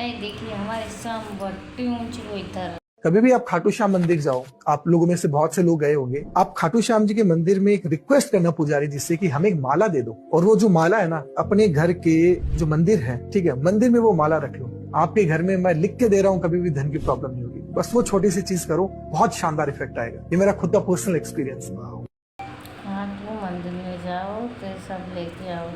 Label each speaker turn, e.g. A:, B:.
A: देखिए हमारे शाम बट्टी ऊंची को इधर।
B: कभी भी आप खाटू श्याम मंदिर जाओ, आप लोगों में से बहुत से लोग गए होंगे, आप खाटू श्याम जी के मंदिर में एक रिक्वेस्ट करना पुजारी जिससे कि हमें एक माला दे दो, और वो जो माला है ना अपने घर के जो मंदिर है, ठीक है, मंदिर में वो माला रख लो। आपके घर में मैं लिख के दे रहा हूँ, कभी भी धन की प्रॉब्लम नहीं होगी। बस वो छोटी सी चीज करो, बहुत शानदार इफेक्ट आएगा। ये मेरा खुद का पर्सनल एक्सपीरियंस है।
A: हाँ तो मंदिर में जाओ तो सब लेके आओ।